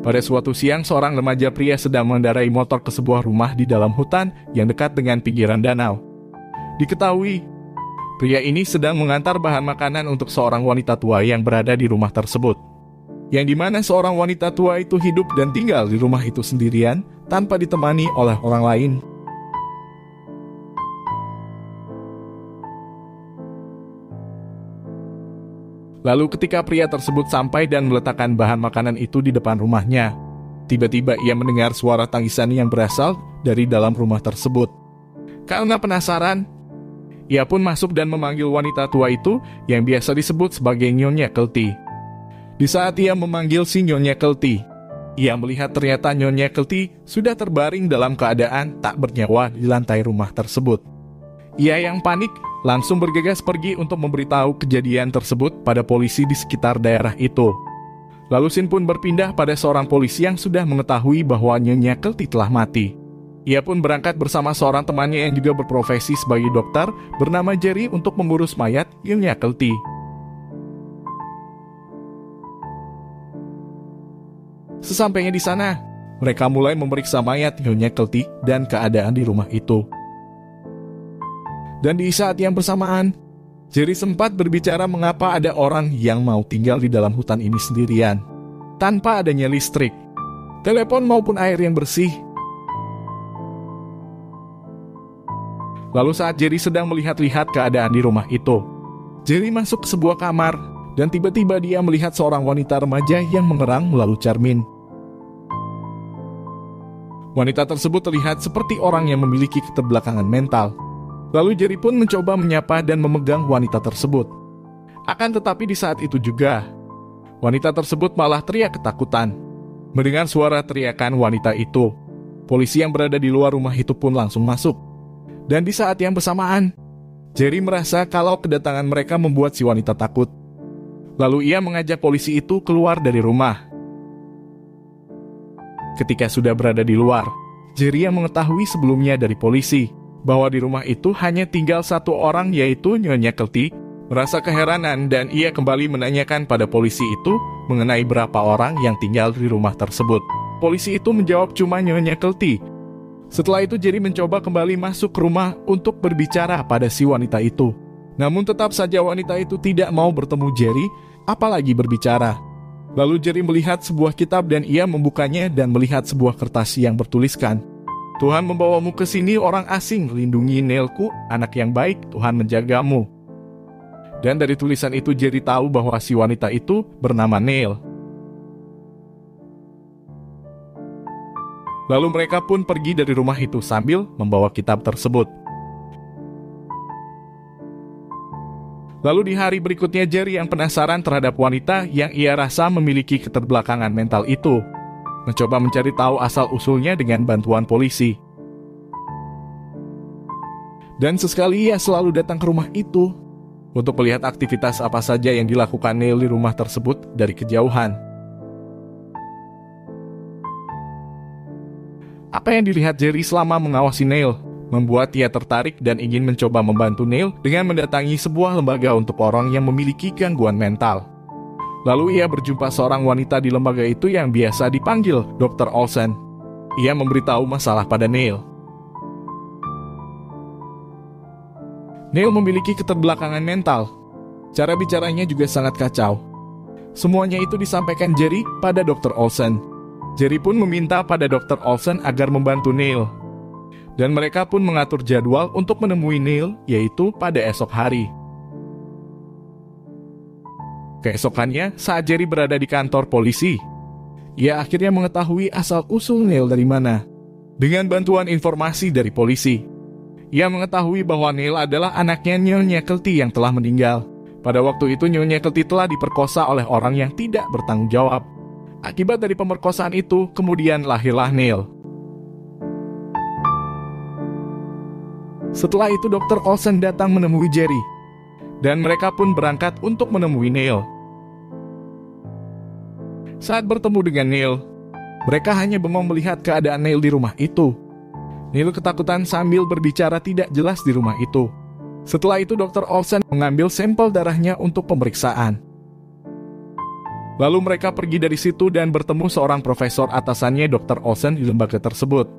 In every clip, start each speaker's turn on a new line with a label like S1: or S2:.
S1: Pada suatu siang, seorang remaja pria sedang mengendarai motor ke sebuah rumah di dalam hutan yang dekat dengan pinggiran danau. Diketahui, pria ini sedang mengantar bahan makanan untuk seorang wanita tua yang berada di rumah tersebut. Yang dimana seorang wanita tua itu hidup dan tinggal di rumah itu sendirian tanpa ditemani oleh orang lain. Lalu ketika pria tersebut sampai dan meletakkan bahan makanan itu di depan rumahnya, tiba-tiba ia mendengar suara tangisan yang berasal dari dalam rumah tersebut. Karena penasaran, ia pun masuk dan memanggil wanita tua itu yang biasa disebut sebagai Nyonya Kelty. Di saat ia memanggil si Nyonya Kelty, ia melihat ternyata Nyonya Kelty sudah terbaring dalam keadaan tak bernyawa di lantai rumah tersebut. Ia yang panik langsung bergegas pergi untuk memberitahu kejadian tersebut pada polisi di sekitar daerah itu. Lalu Sin pun berpindah pada seorang polisi yang sudah mengetahui bahwa Nyonya Kelty telah mati. Ia pun berangkat bersama seorang temannya yang juga berprofesi sebagai dokter bernama Jerry untuk mengurus mayat Nyonya Kelty. Sesampainya di sana, mereka mulai memeriksa mayat Nyonya Kelty dan keadaan di rumah itu. Dan di saat yang bersamaan, Jerry sempat berbicara mengapa ada orang yang mau tinggal di dalam hutan ini sendirian, tanpa adanya listrik, telepon maupun air yang bersih. Lalu saat Jerry sedang melihat-lihat keadaan di rumah itu, Jerry masuk ke sebuah kamar, dan tiba-tiba dia melihat seorang wanita remaja yang mengerang melalui cermin. Wanita tersebut terlihat seperti orang yang memiliki keterbelakangan mental. Lalu Jerry pun mencoba menyapa dan memegang wanita tersebut. Akan tetapi di saat itu juga, wanita tersebut malah teriak ketakutan. Mendengar suara teriakan wanita itu, polisi yang berada di luar rumah itu pun langsung masuk. Dan di saat yang bersamaan, Jerry merasa kalau kedatangan mereka membuat si wanita takut. Lalu ia mengajak polisi itu keluar dari rumah. Ketika sudah berada di luar, Jerry yang mengetahui sebelumnya dari polisi bahwa di rumah itu hanya tinggal satu orang, yaitu Nyonya Kelty, merasa keheranan dan ia kembali menanyakan pada polisi itu mengenai berapa orang yang tinggal di rumah tersebut. Polisi itu menjawab cuma Nyonya Kelty. Setelah itu Jerry mencoba kembali masuk ke rumah untuk berbicara pada si wanita itu. Namun tetap saja wanita itu tidak mau bertemu Jerry, apalagi berbicara. Lalu Jerry melihat sebuah kitab dan ia membukanya dan melihat sebuah kertas yang bertuliskan, "Tuhan membawamu ke sini orang asing, lindungi Neilku, anak yang baik, Tuhan menjagamu." Dan dari tulisan itu Jerry tahu bahwa si wanita itu bernama Neil. Lalu mereka pun pergi dari rumah itu sambil membawa kitab tersebut. Lalu di hari berikutnya Jerry yang penasaran terhadap wanita yang ia rasa memiliki keterbelakangan mental itu, mencoba mencari tahu asal-usulnya dengan bantuan polisi. Dan sesekali ia selalu datang ke rumah itu untuk melihat aktivitas apa saja yang dilakukan Neil di rumah tersebut dari kejauhan. Apa yang dilihat Jerry selama mengawasi Neil membuat ia tertarik dan ingin mencoba membantu Neil dengan mendatangi sebuah lembaga untuk orang yang memiliki gangguan mental. Lalu ia berjumpa seorang wanita di lembaga itu yang biasa dipanggil Dr. Olsen. Ia memberitahu masalah pada Neil. Neil memiliki keterbelakangan mental. Cara bicaranya juga sangat kacau. Semuanya itu disampaikan Jerry pada Dr. Olsen. Jerry pun meminta pada Dr. Olsen agar membantu Neil. Dan mereka pun mengatur jadwal untuk menemui Neil, yaitu pada esok hari. Keesokannya, saat Jerry berada di kantor polisi, ia akhirnya mengetahui asal-usul Neil dari mana. Dengan bantuan informasi dari polisi, ia mengetahui bahwa Neil adalah anaknya Nyonya Kelty yang telah meninggal. Pada waktu itu Nyonya Kelty telah diperkosa oleh orang yang tidak bertanggung jawab. Akibat dari pemerkosaan itu, kemudian lahirlah Neil. Setelah itu Dr. Olsen datang menemui Jerry, dan mereka pun berangkat untuk menemui Neil. Saat bertemu dengan Neil, mereka hanya bengong melihat keadaan Neil di rumah itu. Neil ketakutan sambil berbicara tidak jelas di rumah itu. Setelah itu Dr. Olsen mengambil sampel darahnya untuk pemeriksaan. Lalu mereka pergi dari situ dan bertemu seorang profesor atasannya Dr. Olsen di lembaga tersebut.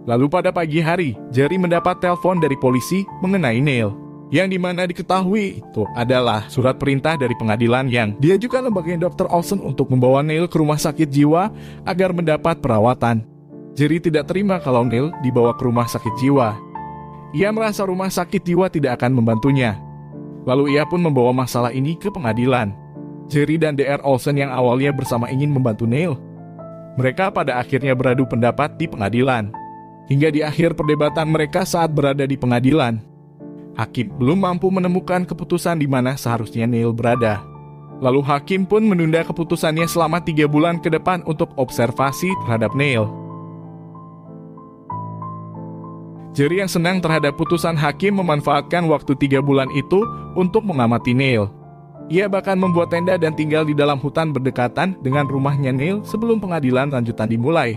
S1: Lalu pada pagi hari, Jerry mendapat telepon dari polisi mengenai Neil, yang dimana diketahui itu adalah surat perintah dari pengadilan yang diajukan lembaga Dr. Olsen untuk membawa Neil ke rumah sakit jiwa agar mendapat perawatan. Jerry tidak terima kalau Neil dibawa ke rumah sakit jiwa. Ia merasa rumah sakit jiwa tidak akan membantunya. Lalu ia pun membawa masalah ini ke pengadilan. Jerry dan Dr. Olsen yang awalnya bersama ingin membantu Neil. Mereka pada akhirnya beradu pendapat di pengadilan. Hingga di akhir perdebatan mereka saat berada di pengadilan, hakim belum mampu menemukan keputusan di mana seharusnya Neil berada. Lalu hakim pun menunda keputusannya selama 3 bulan ke depan untuk observasi terhadap Neil. Jerry yang senang terhadap putusan hakim memanfaatkan waktu 3 bulan itu untuk mengamati Neil. Ia bahkan membuat tenda dan tinggal di dalam hutan berdekatan dengan rumahnya Neil sebelum pengadilan lanjutan dimulai.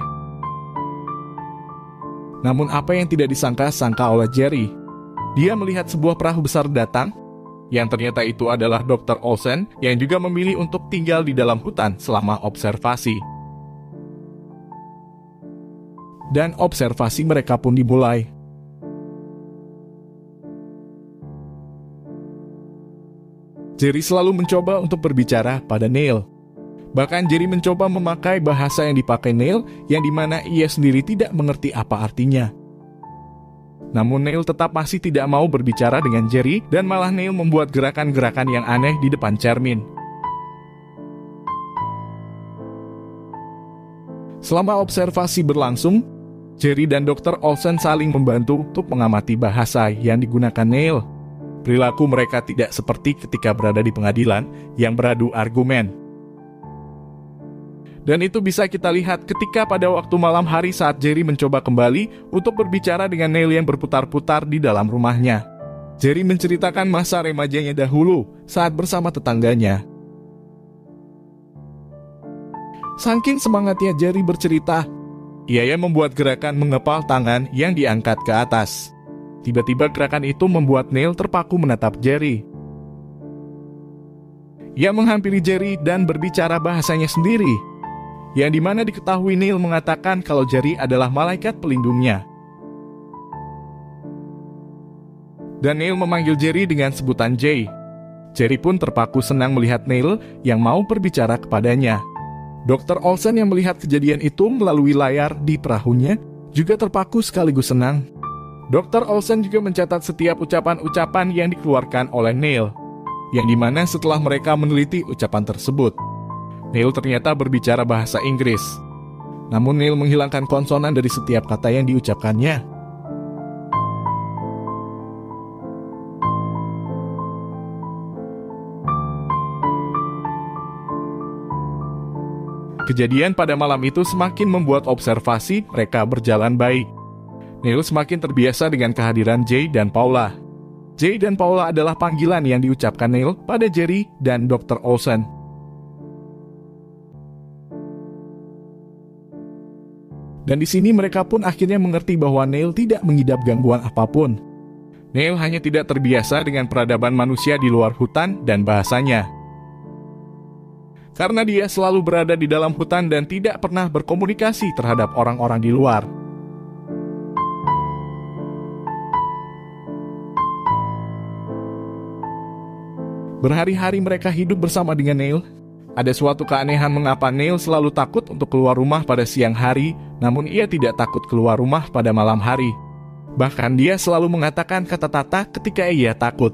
S1: Namun apa yang tidak disangka-sangka oleh Jerry, dia melihat sebuah perahu besar datang, yang ternyata itu adalah Dr. Olsen yang juga memilih untuk tinggal di dalam hutan selama observasi. Dan observasi mereka pun dimulai. Jerry selalu mencoba untuk berbicara pada Neil. Bahkan Jerry mencoba memakai bahasa yang dipakai Neil, yang dimana ia sendiri tidak mengerti apa artinya. Namun Neil tetap masih tidak mau berbicara dengan Jerry, dan malah Neil membuat gerakan-gerakan yang aneh di depan cermin. Selama observasi berlangsung, Jerry dan Dr. Olsen saling membantu untuk mengamati bahasa yang digunakan Neil. Perilaku mereka tidak seperti ketika berada di pengadilan yang beradu argumen. Dan itu bisa kita lihat ketika pada waktu malam hari saat Jerry mencoba kembali untuk berbicara dengan Neil yang berputar-putar di dalam rumahnya. Jerry menceritakan masa remajanya dahulu saat bersama tetangganya. Saking semangatnya Jerry bercerita, ia membuat gerakan mengepal tangan yang diangkat ke atas. Tiba-tiba gerakan itu membuat Neil terpaku menatap Jerry. Ia menghampiri Jerry dan berbicara bahasanya sendiri, yang dimana diketahui Neil mengatakan kalau Jerry adalah malaikat pelindungnya. Dan Neil memanggil Jerry dengan sebutan Jay. Jerry pun terpaku senang melihat Neil yang mau berbicara kepadanya. Dr. Olsen yang melihat kejadian itu melalui layar di perahunya juga terpaku sekaligus senang. Dr. Olsen juga mencatat setiap ucapan-ucapan yang dikeluarkan oleh Neil, yang dimana setelah mereka meneliti ucapan tersebut, Neil ternyata berbicara bahasa Inggris. Namun Neil menghilangkan konsonan dari setiap kata yang diucapkannya. Kejadian pada malam itu semakin membuat observasi mereka berjalan baik. Neil semakin terbiasa dengan kehadiran Jay dan Paula. Jay dan Paula adalah panggilan yang diucapkan Neil pada Jerry dan Dr. Olsen. Dan di sini mereka pun akhirnya mengerti bahwa Neil tidak mengidap gangguan apapun. Neil hanya tidak terbiasa dengan peradaban manusia di luar hutan dan bahasanya. Karena dia selalu berada di dalam hutan dan tidak pernah berkomunikasi terhadap orang-orang di luar. Berhari-hari mereka hidup bersama dengan Neil. Ada suatu keanehan mengapa Neil selalu takut untuk keluar rumah pada siang hari, namun ia tidak takut keluar rumah pada malam hari. Bahkan dia selalu mengatakan kata Tata ketika ia takut.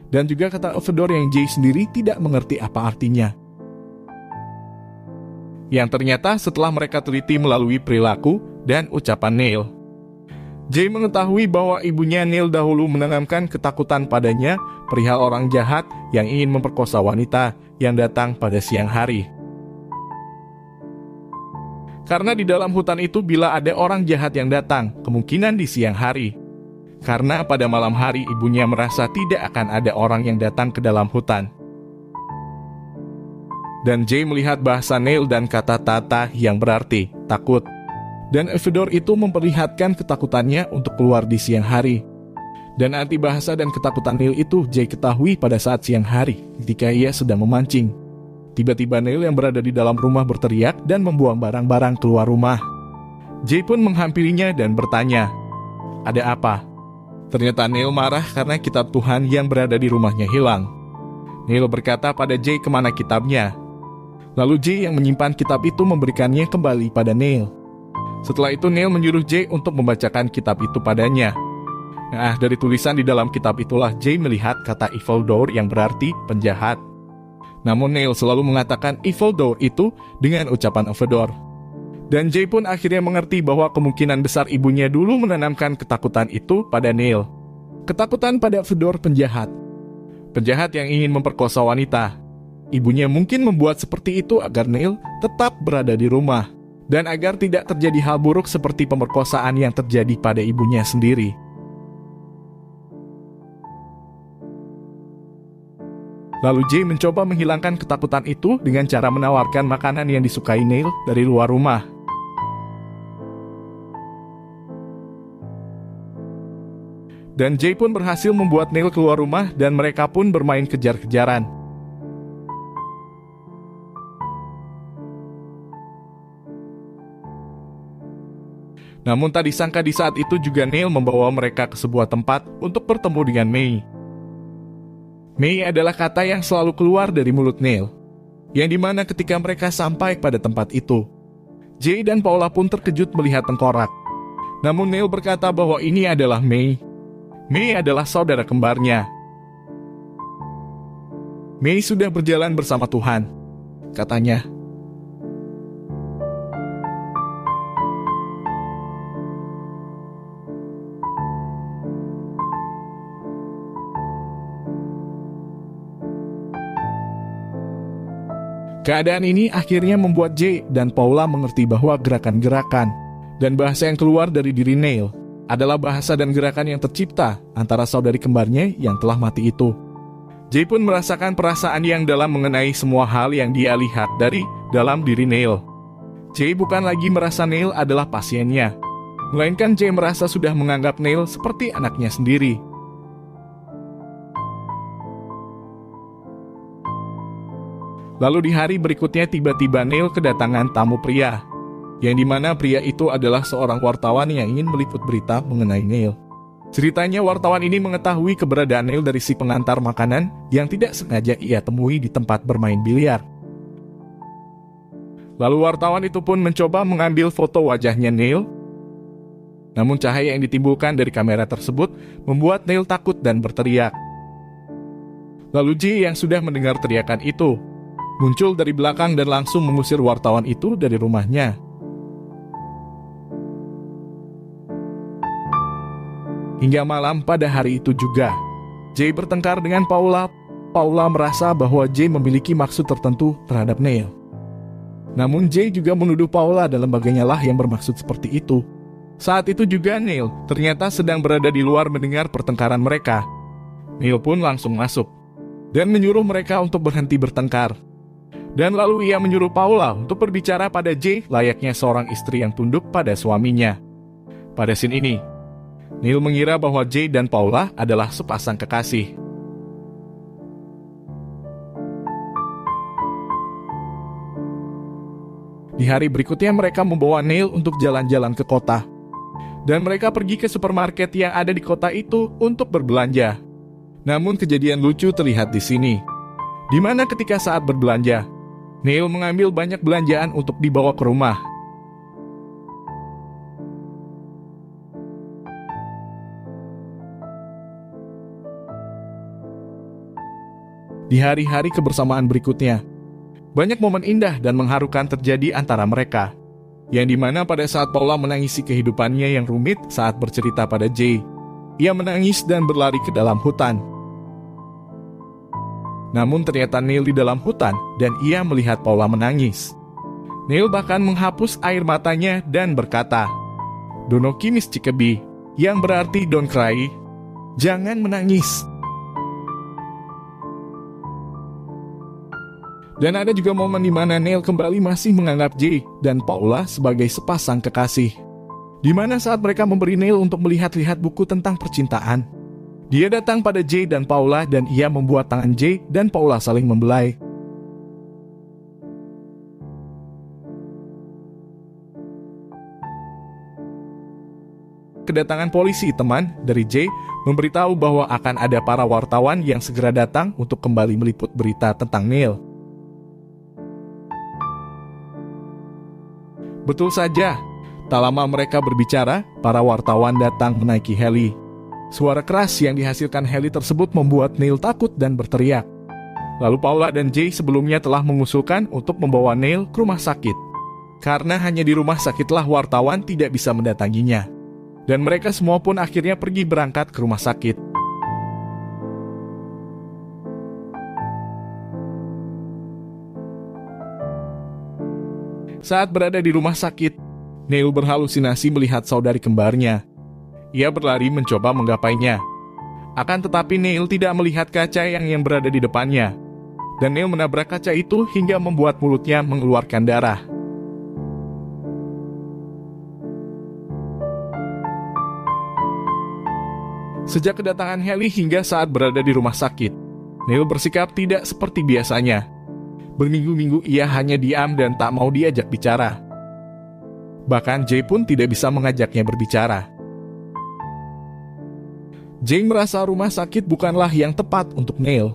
S1: Dan juga kata Ovedor yang Jay sendiri tidak mengerti apa artinya. Yang ternyata setelah mereka teliti melalui perilaku dan ucapan Neil, Jay mengetahui bahwa ibunya Neil dahulu menanamkan ketakutan padanya perihal orang jahat yang ingin memperkosa wanita yang datang pada siang hari. Karena di dalam hutan itu bila ada orang jahat yang datang, kemungkinan di siang hari. Karena pada malam hari ibunya merasa tidak akan ada orang yang datang ke dalam hutan. Dan Jay melihat bahasa Neil dan kata Tata yang berarti takut. Dan Ovedor itu memperlihatkan ketakutannya untuk keluar di siang hari. Dan arti bahasa dan ketakutan Neil itu Jay ketahui pada saat siang hari ketika ia sedang memancing. Tiba-tiba Neil yang berada di dalam rumah berteriak dan membuang barang-barang keluar rumah. Jay pun menghampirinya dan bertanya, "Ada apa?" Ternyata Neil marah karena kitab Tuhan yang berada di rumahnya hilang. Neil berkata pada Jay kemana kitabnya. Lalu Jay yang menyimpan kitab itu memberikannya kembali pada Neil. Setelah itu Neil menyuruh Jay untuk membacakan kitab itu padanya. Nah, dari tulisan di dalam kitab itulah Jay melihat kata evil door yang berarti penjahat. Namun Neil selalu mengatakan evil door itu dengan ucapan Avedor. Dan Jay pun akhirnya mengerti bahwa kemungkinan besar ibunya dulu menanamkan ketakutan itu pada Neil. Ketakutan pada Avedor penjahat. Penjahat yang ingin memperkosa wanita. Ibunya mungkin membuat seperti itu agar Neil tetap berada di rumah. Dan agar tidak terjadi hal buruk seperti pemerkosaan yang terjadi pada ibunya sendiri. Lalu Jay mencoba menghilangkan ketakutan itu dengan cara menawarkan makanan yang disukai Neil dari luar rumah. Dan Jay pun berhasil membuat Neil keluar rumah dan mereka pun bermain kejar-kejaran. Namun tak disangka di saat itu juga Neil membawa mereka ke sebuah tempat untuk bertemu dengan May. May adalah kata yang selalu keluar dari mulut Neil, yang dimana ketika mereka sampai pada tempat itu, Jay dan Paula pun terkejut melihat tengkorak. Namun Neil berkata bahwa ini adalah May. May adalah saudara kembarnya. May sudah berjalan bersama Tuhan, katanya. Keadaan ini akhirnya membuat Jay dan Paula mengerti bahwa gerakan-gerakan dan bahasa yang keluar dari diri Neil adalah bahasa dan gerakan yang tercipta antara saudari kembarnya yang telah mati itu. Jay pun merasakan perasaan yang dalam mengenai semua hal yang dia lihat dari dalam diri Neil. Jay bukan lagi merasa Neil adalah pasiennya, melainkan Jay merasa sudah menganggap Neil seperti anaknya sendiri. Lalu di hari berikutnya tiba-tiba Neil kedatangan tamu pria, yang dimana pria itu adalah seorang wartawan yang ingin meliput berita mengenai Neil. Ceritanya wartawan ini mengetahui keberadaan Neil dari si pengantar makanan yang tidak sengaja ia temui di tempat bermain biliar. Lalu wartawan itu pun mencoba mengambil foto wajahnya Neil. Namun cahaya yang ditimbulkan dari kamera tersebut membuat Neil takut dan berteriak. Lalu Jay yang sudah mendengar teriakan itu muncul dari belakang dan langsung mengusir wartawan itu dari rumahnya. Hingga malam pada hari itu juga, Jay bertengkar dengan Paula. Paula merasa bahwa Jay memiliki maksud tertentu terhadap Neil. Namun Jay juga menuduh Paula dan lembaganya lah yang bermaksud seperti itu. Saat itu juga Neil ternyata sedang berada di luar mendengar pertengkaran mereka. Neil pun langsung masuk dan menyuruh mereka untuk berhenti bertengkar. Dan lalu ia menyuruh Paula untuk berbicara pada Jay layaknya seorang istri yang tunduk pada suaminya. Pada scene ini, Neil mengira bahwa Jay dan Paula adalah sepasang kekasih. Di hari berikutnya mereka membawa Neil untuk jalan-jalan ke kota. Dan mereka pergi ke supermarket yang ada di kota itu untuk berbelanja. Namun kejadian lucu terlihat di sini, di mana ketika saat berbelanja, Neil mengambil banyak belanjaan untuk dibawa ke rumah. Di hari-hari kebersamaan berikutnya, banyak momen indah dan mengharukan terjadi antara mereka, yang dimana pada saat Paula menangisi kehidupannya yang rumit saat bercerita pada Jay, ia menangis dan berlari ke dalam hutan. Namun ternyata Neil di dalam hutan dan ia melihat Paula menangis. Neil bahkan menghapus air matanya dan berkata, "Donoki Miss Chickaby," yang berarti don't cry, jangan menangis. Dan ada juga momen di mana Neil kembali masih menganggap Jay dan Paula sebagai sepasang kekasih. Di mana saat mereka memberi Neil untuk melihat-lihat buku tentang percintaan. Dia datang pada Jay dan Paula dan ia membuat tangan Jay dan Paula saling membelai. Kedatangan polisi teman dari Jay memberitahu bahwa akan ada para wartawan yang segera datang untuk kembali meliput berita tentang Neil. Betul saja, tak lama mereka berbicara, para wartawan datang menaiki heli. Suara keras yang dihasilkan heli tersebut membuat Neil takut dan berteriak. Lalu Paula dan Jay sebelumnya telah mengusulkan untuk membawa Neil ke rumah sakit. Karena hanya di rumah sakitlah wartawan tidak bisa mendatanginya. Dan mereka semua pun akhirnya pergi berangkat ke rumah sakit. Saat berada di rumah sakit, Neil berhalusinasi melihat saudari kembarnya. Ia berlari mencoba menggapainya. Akan tetapi Neil tidak melihat kaca yang berada di depannya. Dan Neil menabrak kaca itu hingga membuat mulutnya mengeluarkan darah. Sejak kedatangan heli hingga saat berada di rumah sakit, Neil bersikap tidak seperti biasanya. Berminggu-minggu ia hanya diam dan tak mau diajak bicara. Bahkan Jay pun tidak bisa mengajaknya berbicara. Jay merasa rumah sakit bukanlah yang tepat untuk Neil.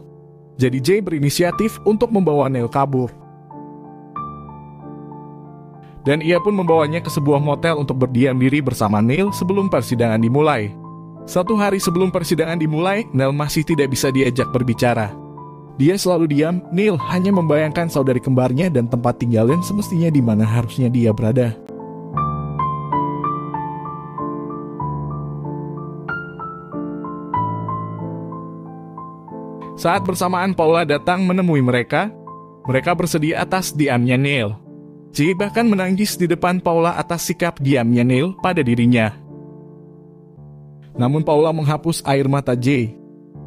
S1: Jadi Jay berinisiatif untuk membawa Neil kabur. Dan ia pun membawanya ke sebuah motel untuk berdiam diri bersama Neil sebelum persidangan dimulai. 1 hari sebelum persidangan dimulai, Neil masih tidak bisa diajak berbicara. Dia selalu diam, Neil hanya membayangkan saudari kembarnya dan tempat tinggalnya semestinya di mana harusnya dia berada. Saat bersamaan Paula datang menemui mereka bersedia atas diamnya Neil. Jay bahkan menangis di depan Paula atas sikap diamnya Neil pada dirinya. Namun Paula menghapus air mata Jay,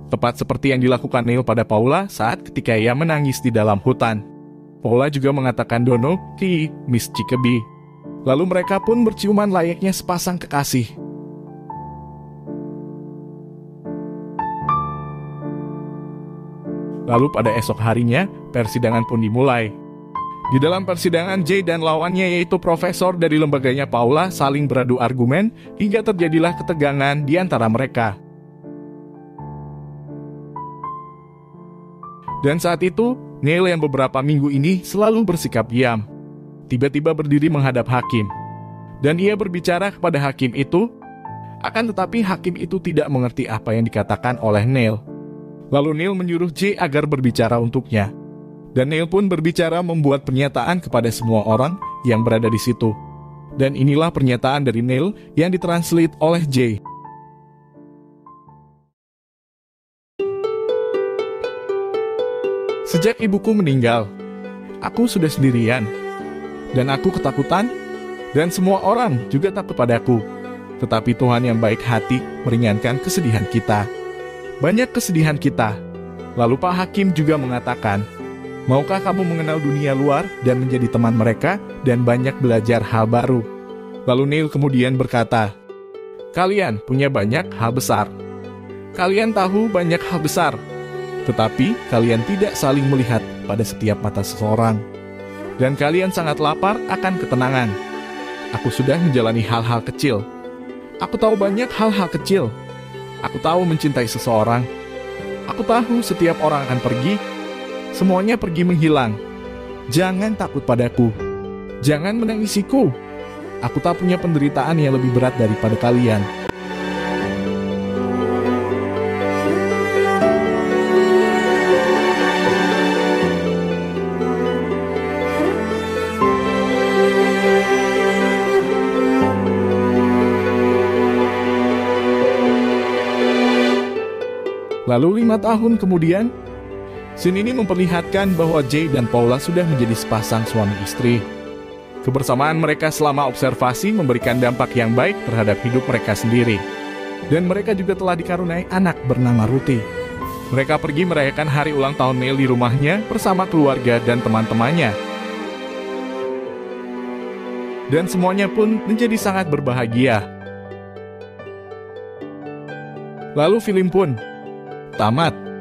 S1: tepat seperti yang dilakukan Neil pada Paula saat ketika ia menangis di dalam hutan. Paula juga mengatakan Dono ke Miss Chickaby. Lalu mereka pun berciuman layaknya sepasang kekasih. Lalu pada esok harinya, persidangan pun dimulai. Di dalam persidangan, Jay dan lawannya yaitu profesor dari lembaganya Paula saling beradu argumen hingga terjadilah ketegangan di antara mereka. Dan saat itu, Neil yang beberapa minggu ini selalu bersikap diam, tiba-tiba berdiri menghadap hakim. Dan ia berbicara kepada hakim itu, akan tetapi hakim itu tidak mengerti apa yang dikatakan oleh Neil. Lalu Neil menyuruh Jay agar berbicara untuknya. Dan Neil pun berbicara membuat pernyataan kepada semua orang yang berada di situ. Dan inilah pernyataan dari Neil yang ditranslate oleh Jay. Sejak ibuku meninggal, aku sudah sendirian. Dan aku ketakutan, dan semua orang juga takut padaku. Tetapi Tuhan yang baik hati meringankan kesedihan kita. Banyak kesedihan kita. Lalu Pak Hakim juga mengatakan, maukah kamu mengenal dunia luar dan menjadi teman mereka dan banyak belajar hal baru? Lalu Neil kemudian berkata, kalian punya banyak hal besar. Kalian tahu banyak hal besar, tetapi kalian tidak saling melihat pada setiap mata seseorang. Dan kalian sangat lapar akan ketenangan. Aku sudah menjalani hal-hal kecil. Aku tahu banyak hal-hal kecil. Aku tahu mencintai seseorang. Aku tahu setiap orang akan pergi. Semuanya pergi menghilang. Jangan takut padaku. Jangan menangisiku. Aku tak punya penderitaan yang lebih berat daripada kalian. Lalu 5 tahun kemudian, scene ini memperlihatkan bahwa Jay dan Paula sudah menjadi sepasang suami istri. Kebersamaan mereka selama observasi memberikan dampak yang baik terhadap hidup mereka sendiri. Dan mereka juga telah dikaruniai anak bernama Ruthie. Mereka pergi merayakan hari ulang tahun Neil di rumahnya bersama keluarga dan teman-temannya. Dan semuanya pun menjadi sangat berbahagia. Lalu film pun tamat.